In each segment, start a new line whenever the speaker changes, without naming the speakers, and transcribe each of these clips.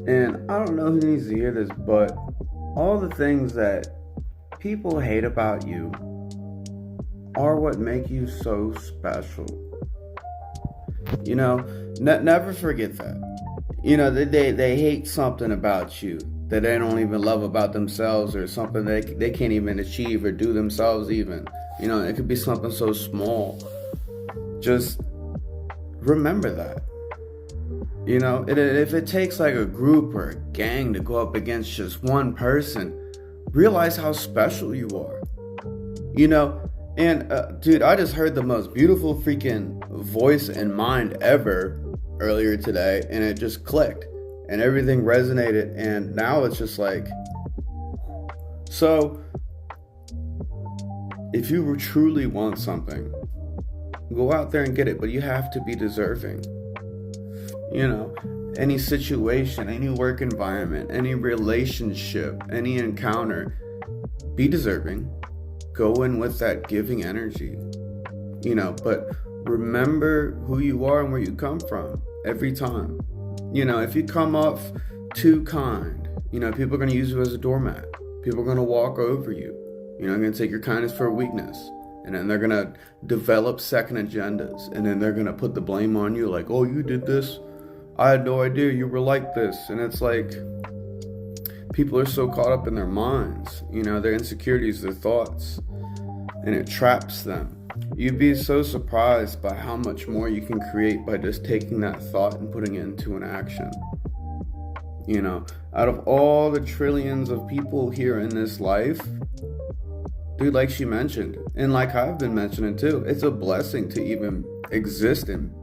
And I don't know who needs to hear this, but all the things that people hate about you are what make you so special. Never forget that. They hate something about you that they don't even love about themselves, or something they can't even achieve or do themselves even. It could be something so small. Just remember that. If it takes like a group or a gang to go up against just one person, realize how special you are. And dude, I just heard the most beautiful freaking voice and mind ever earlier today, and it just clicked and everything resonated, and now it's just like, so if you truly want something, go out there and get it, but you have to be deserving. Any situation, any work environment, any relationship, any encounter, be deserving. Go in with that giving energy, but remember who you are and where you come from every time. If you come off too kind, people are going to use you as a doormat. People are going to walk over you. They're going to take your kindness for a weakness. And then they're going to develop second agendas. And then they're going to put the blame on you like, oh, you did this. I had no idea you were like this. And it's like, people are so caught up in their minds, their insecurities, their thoughts, and it traps them. You'd be so surprised by how much more you can create by just taking that thought and putting it into an action. Out of all the trillions of people here in this life, dude, like she mentioned, and like I've been mentioning too, it's a blessing to even exist and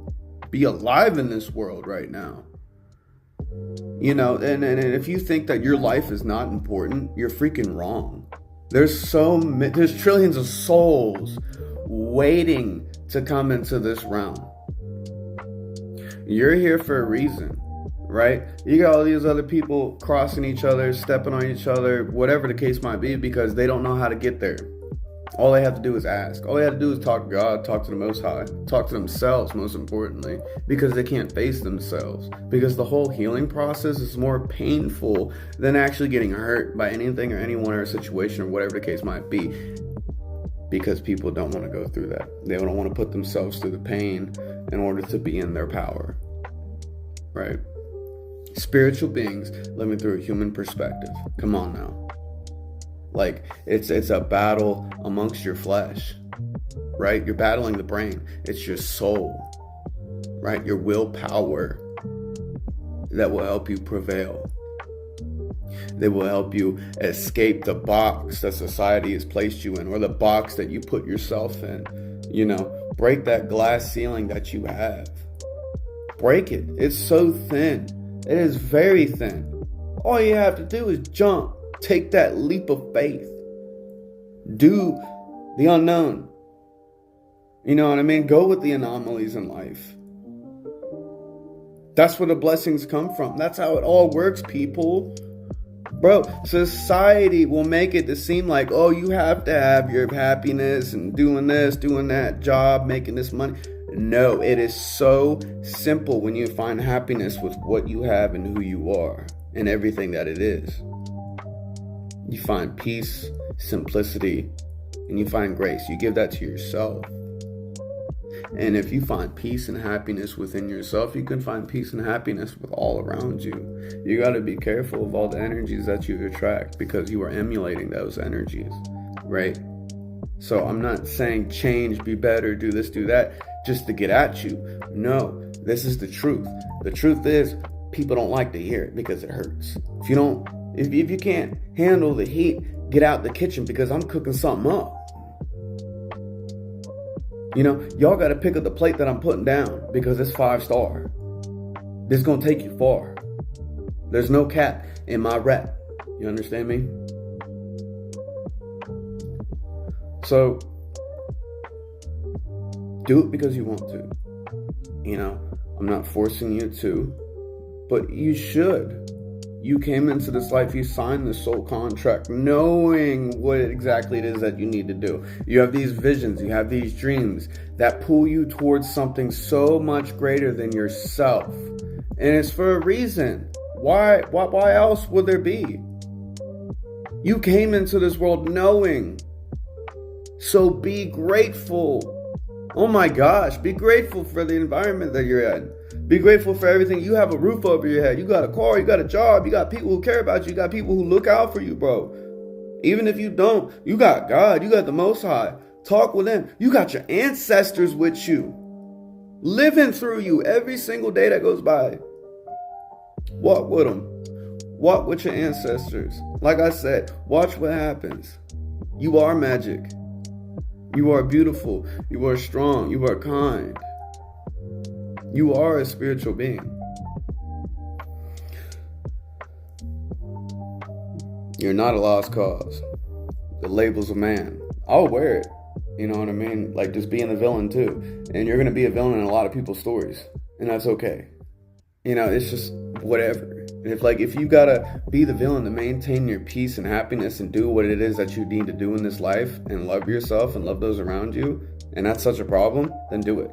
be alive in this world right now. And if you think that your life is not important, you're freaking wrong. There's trillions of souls waiting to come into this realm. You're here for a reason, right? You got all these other people crossing each other, stepping on each other, whatever the case might be, because they don't know how to get there. All they have to do is ask. All they have to do is talk to God, talk to the Most High, talk to themselves, most importantly, because they can't face themselves. Because the whole healing process is more painful than actually getting hurt by anything or anyone or a situation or whatever the case might be. Because people don't want to go through that. They don't want to put themselves through the pain in order to be in their power. Right? Spiritual beings living through a human perspective. Come on now. Like, it's a battle amongst your flesh, right? You're battling the brain. It's your soul, right? Your willpower that will help you prevail. They will help you escape the box that society has placed you in, or the box that you put yourself in. Break that glass ceiling that you have. Break it. It's so thin. It is very thin. All you have to do is jump. Take that leap of faith. Do the unknown. You know what I mean? Go with the anomalies in life. That's where the blessings come from. That's how it all works, people. Bro, society will make it to seem like, oh, you have to have your happiness and doing this, doing that, job, making this money. No, it is so simple when you find happiness with what you have and who you are and everything that it is. You find peace, simplicity, and you find grace. You give that to yourself. And if you find peace and happiness within yourself, you can find peace and happiness with all around you. You got to be careful of all the energies that you attract, because you are emulating those energies, right? So I'm not saying change, be better, do this, do that, just to get at you. No, this is the truth. The truth is, people don't like to hear it because it hurts. If you can't handle the heat, get out the kitchen, because I'm cooking something up. Y'all got to pick up the plate that I'm putting down, because it's 5-star. This is going to take you far. There's no cap in my rep. You understand me? So, do it because you want to. I'm not forcing you to, but you should. You came into this life, you signed this soul contract knowing what exactly it is that you need to do. You have these visions, you have these dreams that pull you towards something so much greater than yourself. And it's for a reason. Why else would there be? You came into this world knowing. So be grateful. Oh my gosh, be grateful for the environment that you're in. Be grateful for everything. You have a roof over your head. You got a car, you got a job, you got people who care about you, you got people who look out for you, bro. Even if you don't, you got God, you got the Most High. Talk with Him. You got your ancestors with you, living through you every single day that goes by. Walk with them. Walk with your ancestors. Like I said, watch what happens. You are magic. You are beautiful. You are strong. You are kind. You are a spiritual being. You're not a lost cause. The label's a man. I'll wear it. You know what I mean? Like just being a villain too. And you're going to be a villain in a lot of people's stories. And that's okay. You know, it's just whatever. If you gotta be the villain to maintain your peace and happiness and do what it is that you need to do in this life and love yourself and love those around you, and that's such a problem, then do it.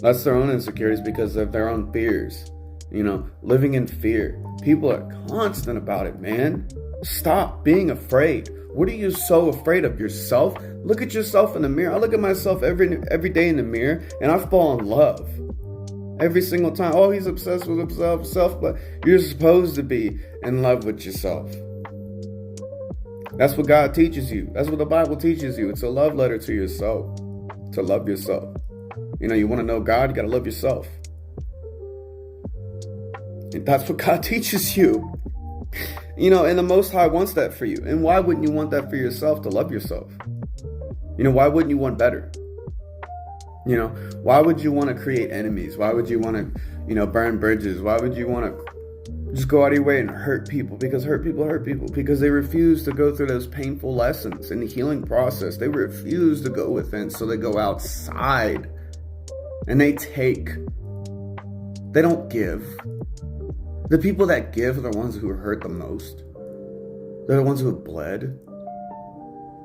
That's their own insecurities because of their own fears. You know, living in fear. People are constant about it, man. Stop being afraid. What are you so afraid of? Yourself? Look at yourself in the mirror. I look at myself every day in the mirror and I fall in love. Every single time. Oh, he's obsessed with himself, but you're supposed to be in love with yourself. That's what God teaches you. That's what the Bible teaches you. It's a love letter to yourself. To love yourself. You know, you want to know God, you got to love yourself. And that's what God teaches you. You know, and the Most High wants that for you. And why wouldn't you want that for yourself, to love yourself? You know, why wouldn't you want better? You know, why would you want to create enemies? Why would you want to, you know, burn bridges? Why would you want to just go out of your way and hurt people? Because hurt people. Because they refuse to go through those painful lessons in the healing process. They refuse to go within, so they go outside and they take. They don't give. The people that give are the ones who are hurt the most. They're the ones who have bled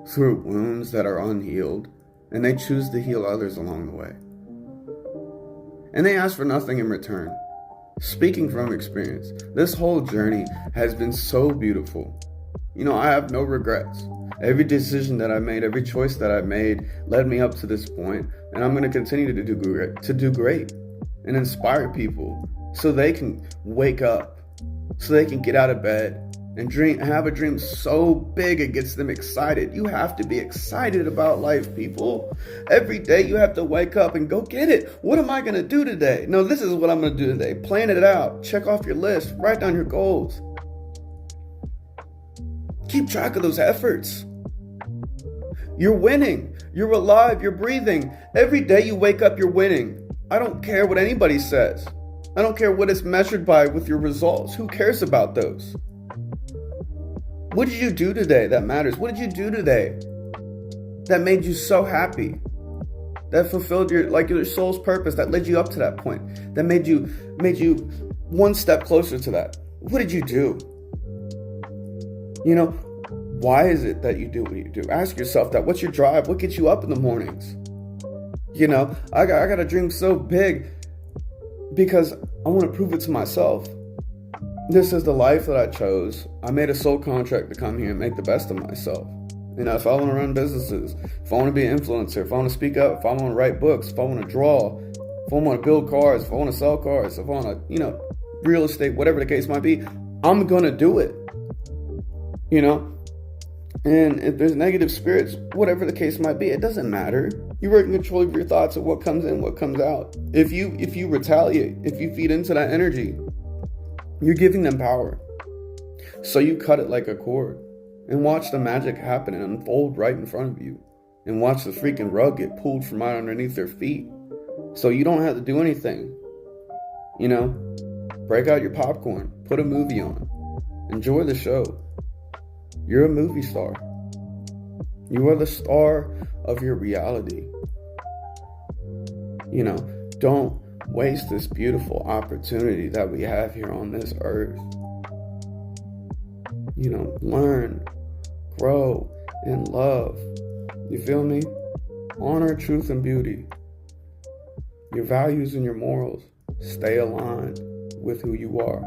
through wounds that are unhealed. And they choose to heal others along the way. And they ask for nothing in return. Speaking from experience, this whole journey has been so beautiful. You know, I have no regrets. Every decision that I made, every choice that I made led me up to this point. And I'm going to continue to do great and inspire people so they can wake up, so they can get out of bed and have a dream so big it gets them excited. You have to be excited about life, people. Every day you have to wake up and go get it. What am I going to do today? No, this is what I'm going to do today. Plan it out. Check off your list. Write down your goals. Keep track of those efforts. You're winning. You're alive. You're breathing. Every day you wake up, you're winning. I don't care what anybody says. I don't care what it's measured by with your results. Who cares about those? What did you do today that matters? What did you do today that made you so happy? That fulfilled your soul's purpose, that led you up to that point, that made you one step closer to that. What did you do? You know, why is it that you do what you do? Ask yourself that. What's your drive? What gets you up in the mornings? You know, I got a dream so big because I want to prove it to myself. This is the life that I chose. I made a soul contract to come here and make the best of myself. You know, if I want to run businesses, if I want to be an influencer, if I want to speak up, if I want to write books, if I want to draw, if I want to build cars, if I want to sell cars, if I want to, you know, real estate, whatever the case might be, I'm going to do it. You know? And if there's negative spirits, whatever the case might be, it doesn't matter. You are in control of your thoughts of what comes in, what comes out. If you retaliate, if you feed into that energy, you're giving them power. So you cut it like a cord and watch the magic happen and unfold right in front of you. And watch the freaking rug get pulled from right underneath their feet. So you don't have to do anything. You know, break out your popcorn, put a movie on, enjoy the show. You're a movie star. You are the star of your reality. You know, don't waste this beautiful opportunity that we have here on this earth. You know, learn, grow, and love. You feel me? Honor, truth, and beauty. Your values and your morals. Stay aligned with who you are.